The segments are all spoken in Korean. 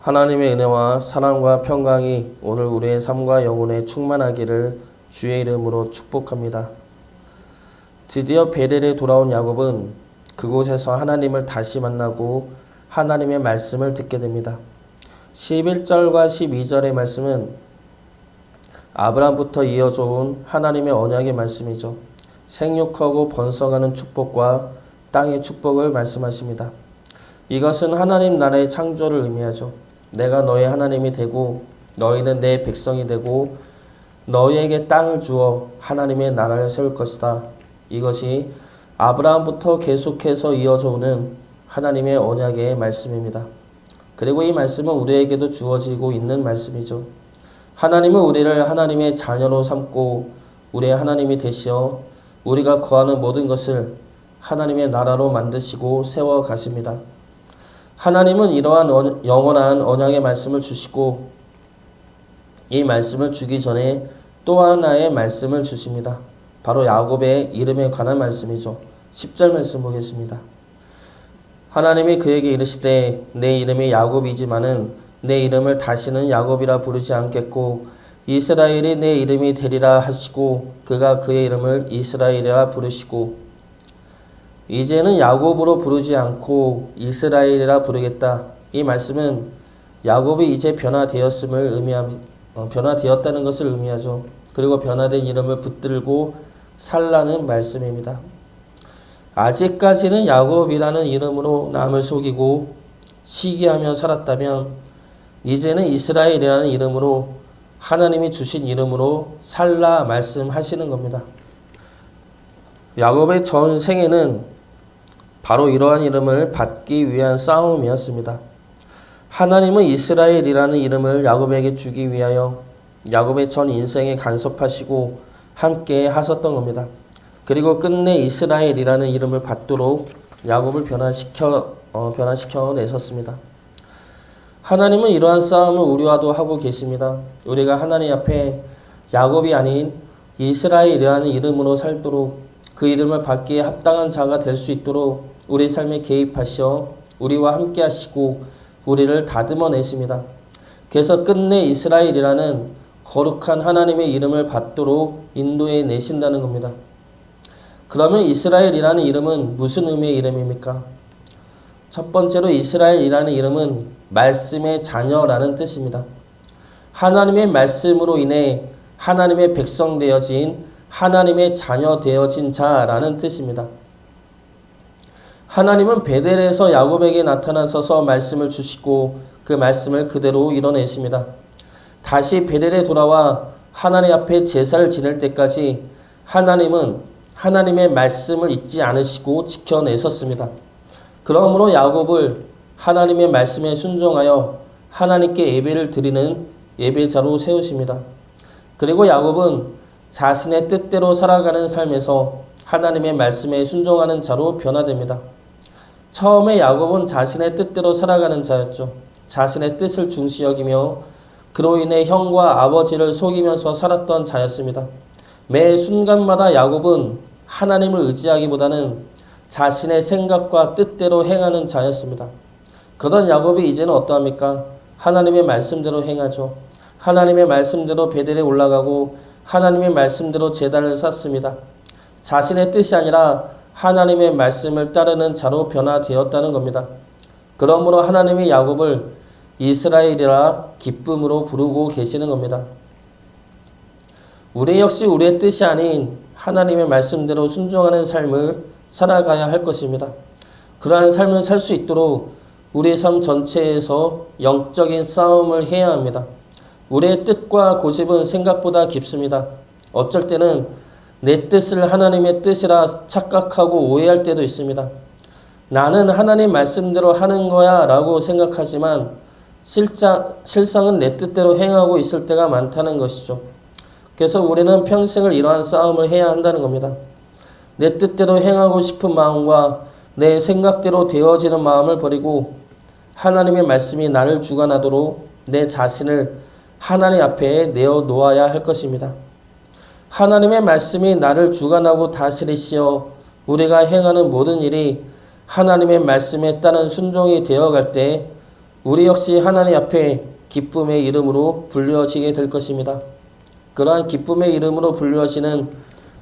하나님의 은혜와 사랑과 평강이 오늘 우리의 삶과 영혼에 충만하기를 주의 이름으로 축복합니다. 드디어 베델에 돌아온 야곱은 그곳에서 하나님을 다시 만나고 하나님의 말씀을 듣게 됩니다. 11절과 12절의 말씀은 아브라함부터 이어져 온 하나님의 언약의 말씀이죠. 생육하고 번성하는 축복과 땅의 축복을 말씀하십니다. 이것은 하나님 나라의 창조를 의미하죠. 내가 너의 하나님이 되고 너희는 내 백성이 되고 너희에게 땅을 주어 하나님의 나라를 세울 것이다. 이것이 아브라함부터 계속해서 이어져 오는 하나님의 언약의 말씀입니다. 그리고 이 말씀은 우리에게도 주어지고 있는 말씀이죠. 하나님은 우리를 하나님의 자녀로 삼고 우리의 하나님이 되시어 우리가 거하는 모든 것을 하나님의 나라로 만드시고 세워 가십니다. 하나님은 이러한 영원한 언약의 말씀을 주시고 이 말씀을 주기 전에 또 하나의 말씀을 주십니다. 바로 야곱의 이름에 관한 말씀이죠. 10절 말씀 보겠습니다. 하나님이 그에게 이르시되 내 이름이 야곱이지만은 내 이름을 다시는 야곱이라 부르지 않겠고 이스라엘이 내 이름이 되리라 하시고 그가 그의 이름을 이스라엘이라 부르시고 이제는 야곱으로 부르지 않고 이스라엘이라 부르겠다. 이 말씀은 야곱이 이제 변화되었다는 것을 의미하죠. 그리고 변화된 이름을 붙들고 살라는 말씀입니다. 아직까지는 야곱이라는 이름으로 남을 속이고 시기하며 살았다면 이제는 이스라엘이라는 이름으로 하나님이 주신 이름으로 살라 말씀하시는 겁니다. 야곱의 전 생애는 바로 이러한 이름을 받기 위한 싸움이었습니다. 하나님은 이스라엘이라는 이름을 야곱에게 주기 위하여 야곱의 전 인생에 간섭하시고 함께 하셨던 겁니다. 그리고 끝내 이스라엘이라는 이름을 받도록 야곱을 변화시켜 내셨습니다. 하나님은 이러한 싸움을 우리와도 하고 계십니다. 우리가 하나님 앞에 야곱이 아닌 이스라엘이라는 이름으로 살도록 그 이름을 받기에 합당한 자가 될 수 있도록 우리 삶에 개입하시어 우리와 함께 하시고 우리를 다듬어 내십니다. 그래서 끝내 이스라엘이라는 거룩한 하나님의 이름을 받도록 인도해 내신다는 겁니다. 그러면 이스라엘이라는 이름은 무슨 의미의 이름입니까? 첫 번째로 이스라엘이라는 이름은 말씀의 자녀라는 뜻입니다. 하나님의 말씀으로 인해 하나님의 백성 되어진 하나님의 자녀 되어진 자라는 뜻입니다. 하나님은 베델에서 야곱에게 나타나셔서 말씀을 주시고 그 말씀을 그대로 이뤄내십니다. 다시 베델에 돌아와 하나님 앞에 제사를 지낼 때까지 하나님은 하나님의 말씀을 잊지 않으시고 지켜내셨습니다. 그러므로 야곱을 하나님의 말씀에 순종하여 하나님께 예배를 드리는 예배자로 세우십니다. 그리고 야곱은 자신의 뜻대로 살아가는 삶에서 하나님의 말씀에 순종하는 자로 변화됩니다. 처음에 야곱은 자신의 뜻대로 살아가는 자였죠. 자신의 뜻을 중시 여기며 그로 인해 형과 아버지를 속이면서 살았던 자였습니다. 매 순간마다 야곱은 하나님을 의지하기보다는 자신의 생각과 뜻대로 행하는 자였습니다. 그런 야곱이 이제는 어떠합니까? 하나님의 말씀대로 행하죠. 하나님의 말씀대로 베델에 올라가고 하나님의 말씀대로 제단을 쌓습니다. 자신의 뜻이 아니라 하나님의 말씀을 따르는 자로 변화되었다는 겁니다. 그러므로 하나님이 야곱을 이스라엘이라 기쁨으로 부르고 계시는 겁니다. 우리 역시 우리의 뜻이 아닌 하나님의 말씀대로 순종하는 삶을 살아가야 할 것입니다. 그러한 삶을 살 수 있도록 우리의 삶 전체에서 영적인 싸움을 해야 합니다. 우리의 뜻과 고집은 생각보다 깊습니다. 어쩔 때는 내 뜻을 하나님의 뜻이라 착각하고 오해할 때도 있습니다. 나는 하나님 말씀대로 하는 거야 라고 생각하지만 실상은 내 뜻대로 행하고 있을 때가 많다는 것이죠. 그래서 우리는 평생을 이러한 싸움을 해야 한다는 겁니다. 내 뜻대로 행하고 싶은 마음과 내 생각대로 되어지는 마음을 버리고 하나님의 말씀이 나를 주관하도록 내 자신을 하나님 앞에 내어놓아야 할 것입니다. 하나님의 말씀이 나를 주관하고 다스리시어 우리가 행하는 모든 일이 하나님의 말씀에 따른 순종이 되어갈 때 우리 역시 하나님 앞에 기쁨의 이름으로 불려지게 될 것입니다. 그러한 기쁨의 이름으로 불려지는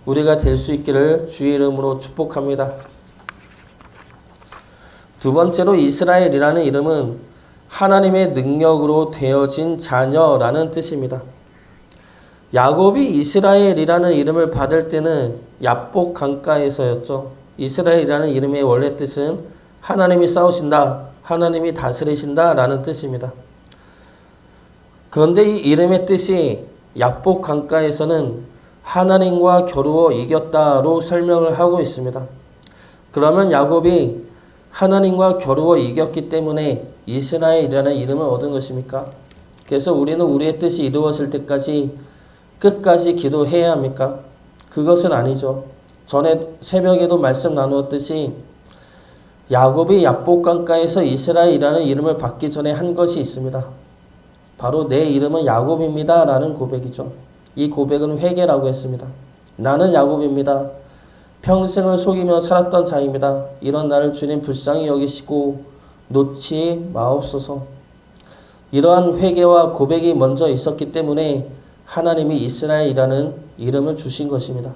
우리가 될 수 있기를 주의 이름으로 축복합니다. 두 번째로 이스라엘이라는 이름은 하나님의 능력으로 되어진 자녀라는 뜻입니다. 야곱이 이스라엘이라는 이름을 받을 때는 야복 강가에서였죠. 이스라엘이라는 이름의 원래 뜻은 하나님이 싸우신다, 하나님이 다스리신다 라는 뜻입니다. 그런데 이 이름의 뜻이 야복 강가에서는 하나님과 겨루어 이겼다로 설명을 하고 있습니다. 그러면 야곱이 하나님과 겨루어 이겼기 때문에 이스라엘이라는 이름을 얻은 것입니까? 그래서 우리는 우리의 뜻이 이루어질 때까지 끝까지 기도해야 합니까? 그것은 아니죠. 전에 새벽에도 말씀 나누었듯이 야곱이 야복강가에서 이스라엘이라는 이름을 받기 전에 한 것이 있습니다. 바로 내 이름은 야곱입니다 라는 고백이죠. 이 고백은 회개라고 했습니다. 나는 야곱입니다. 평생을 속이며 살았던 자입니다. 이런 나를 주님 불쌍히 여기시고 놓지 마옵소서. 이러한 회개와 고백이 먼저 있었기 때문에 하나님이 이스라엘이라는 이름을 주신 것입니다.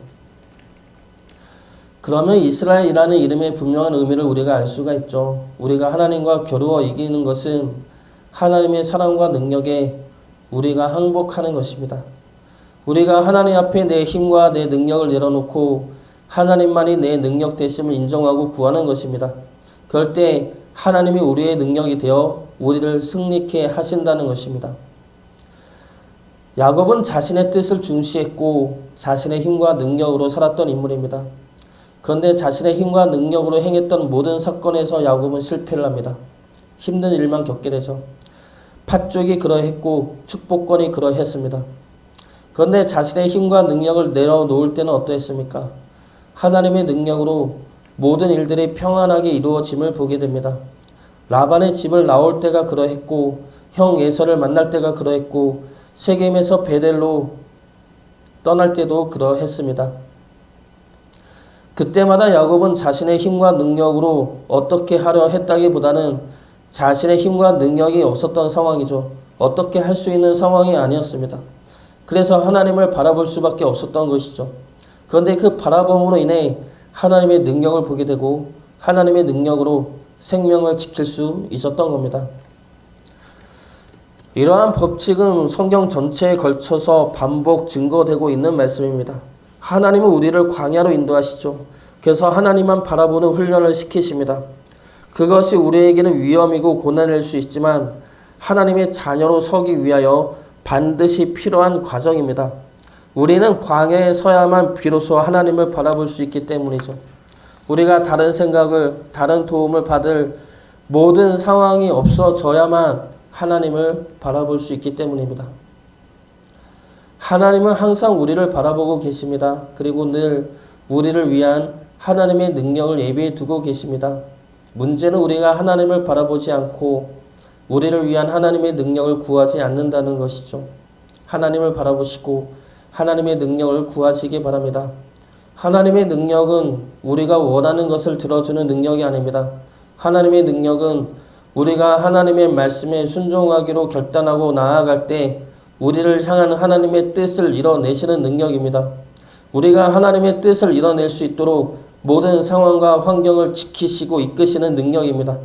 그러면 이스라엘이라는 이름의 분명한 의미를 우리가 알 수가 있죠. 우리가 하나님과 겨루어 이기는 것은 하나님의 사랑과 능력에 우리가 항복하는 것입니다. 우리가 하나님 앞에 내 힘과 내 능력을 내려놓고 하나님만이 내 능력 되심을 인정하고 구하는 것입니다. 그럴 때 하나님이 우리의 능력이 되어 우리를 승리케 하신다는 것입니다. 야곱은 자신의 뜻을 중시했고 자신의 힘과 능력으로 살았던 인물입니다. 그런데 자신의 힘과 능력으로 행했던 모든 사건에서 야곱은 실패를 합니다. 힘든 일만 겪게 되죠. 팥죽이 그러했고 축복권이 그러했습니다. 그런데 자신의 힘과 능력을 내려놓을 때는 어떠했습니까? 하나님의 능력으로 모든 일들이 평안하게 이루어짐을 보게 됩니다. 라반의 집을 나올 때가 그러했고 형 에서를 만날 때가 그러했고 세겜에서 베델로 떠날 때도 그러했습니다. 그때마다 야곱은 자신의 힘과 능력으로 어떻게 하려 했다기보다는 자신의 힘과 능력이 없었던 상황이죠. 어떻게 할 수 있는 상황이 아니었습니다. 그래서 하나님을 바라볼 수밖에 없었던 것이죠. 그런데 그 바라봄으로 인해 하나님의 능력을 보게 되고 하나님의 능력으로 생명을 지킬 수 있었던 겁니다. 이러한 법칙은 성경 전체에 걸쳐서 반복 증거되고 있는 말씀입니다. 하나님은 우리를 광야로 인도하시죠. 그래서 하나님만 바라보는 훈련을 시키십니다. 그것이 우리에게는 위험이고 고난일 수 있지만 하나님의 자녀로 서기 위하여 반드시 필요한 과정입니다. 우리는 광야에 서야만 비로소 하나님을 바라볼 수 있기 때문이죠. 우리가 다른 생각을, 다른 도움을 받을 모든 상황이 없어져야만 하나님을 바라볼 수 있기 때문입니다. 하나님은 항상 우리를 바라보고 계십니다. 그리고 늘 우리를 위한 하나님의 능력을 예비해 두고 계십니다. 문제는 우리가 하나님을 바라보지 않고 우리를 위한 하나님의 능력을 구하지 않는다는 것이죠. 하나님을 바라보시고 하나님의 능력을 구하시기 바랍니다. 하나님의 능력은 우리가 원하는 것을 들어주는 능력이 아닙니다. 하나님의 능력은 우리가 하나님의 말씀에 순종하기로 결단하고 나아갈 때 우리를 향한 하나님의 뜻을 이뤄내시는 능력입니다. 우리가 하나님의 뜻을 이뤄낼 수 있도록 모든 상황과 환경을 지키시고 이끄시는 능력입니다.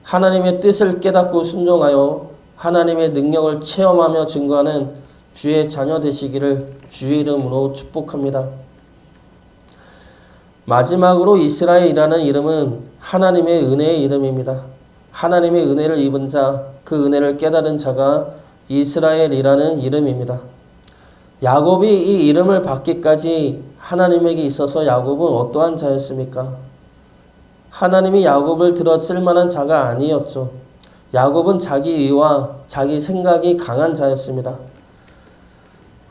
하나님의 뜻을 깨닫고 순종하여 하나님의 능력을 체험하며 증거하는 주의 자녀 되시기를 주의 이름으로 축복합니다. 마지막으로 이스라엘이라는 이름은 하나님의 은혜의 이름입니다. 하나님의 은혜를 입은 자, 그 은혜를 깨달은 자가 이스라엘이라는 이름입니다. 야곱이 이 이름을 받기까지 하나님에게 있어서 야곱은 어떠한 자였습니까? 하나님이 야곱을 들어 쓸만한 자가 아니었죠. 야곱은 자기 의와 자기 생각이 강한 자였습니다.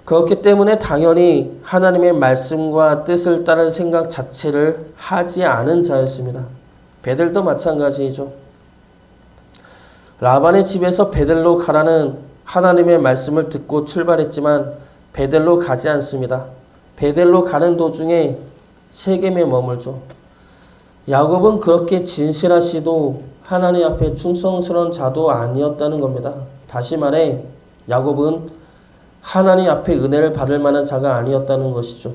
그렇기 때문에 당연히 하나님의 말씀과 뜻을 따른 생각 자체를 하지 않은 자였습니다. 베델도 마찬가지이죠. 라반의 집에서 베델로 가라는 하나님의 말씀을 듣고 출발했지만 베델로 가지 않습니다. 베델로 가는 도중에 세겜에 머물죠. 야곱은 그렇게 진실하시도 하나님 앞에 충성스러운 자도 아니었다는 겁니다. 다시 말해 야곱은 하나님 앞에 은혜를 받을 만한 자가 아니었다는 것이죠.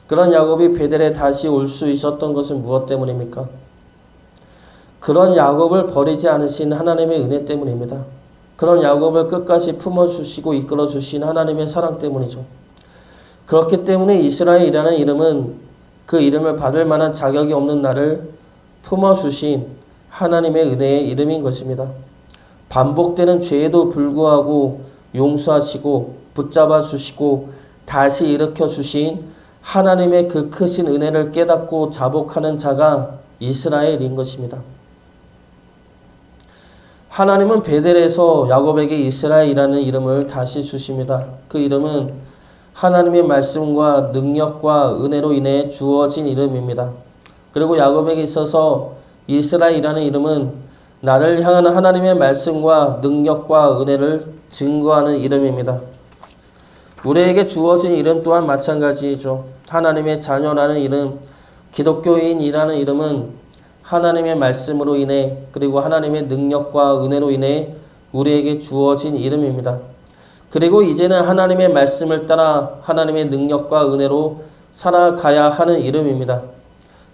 그런 야곱이 베델에 다시 올 수 있었던 것은 무엇 때문입니까? 그런 야곱을 버리지 않으신 하나님의 은혜 때문입니다. 그런 야곱을 끝까지 품어주시고 이끌어주신 하나님의 사랑 때문이죠. 그렇기 때문에 이스라엘이라는 이름은 그 이름을 받을 만한 자격이 없는 나를 품어주신 하나님의 은혜의 이름인 것입니다. 반복되는 죄에도 불구하고 용서하시고 붙잡아 주시고 다시 일으켜 주신 하나님의 그 크신 은혜를 깨닫고 자복하는 자가 이스라엘인 것입니다. 하나님은 베델에서 야곱에게 이스라엘이라는 이름을 다시 주십니다. 그 이름은 하나님의 말씀과 능력과 은혜로 인해 주어진 이름입니다. 그리고 야곱에게 있어서 이스라엘이라는 이름은 나를 향한 하나님의 말씀과 능력과 은혜를 증거하는 이름입니다. 우리에게 주어진 이름 또한 마찬가지이죠. 하나님의 자녀라는 이름, 기독교인이라는 이름은 하나님의 말씀으로 인해 그리고 하나님의 능력과 은혜로 인해 우리에게 주어진 이름입니다. 그리고 이제는 하나님의 말씀을 따라 하나님의 능력과 은혜로 살아가야 하는 이름입니다.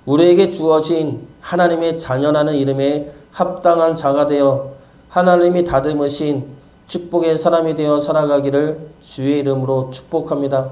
우리에게 주어진 하나님의 자녀라는 이름에 합당한 자가 되어 하나님이 다듬으신 축복의 사람이 되어 살아가기를 주의 이름으로 축복합니다.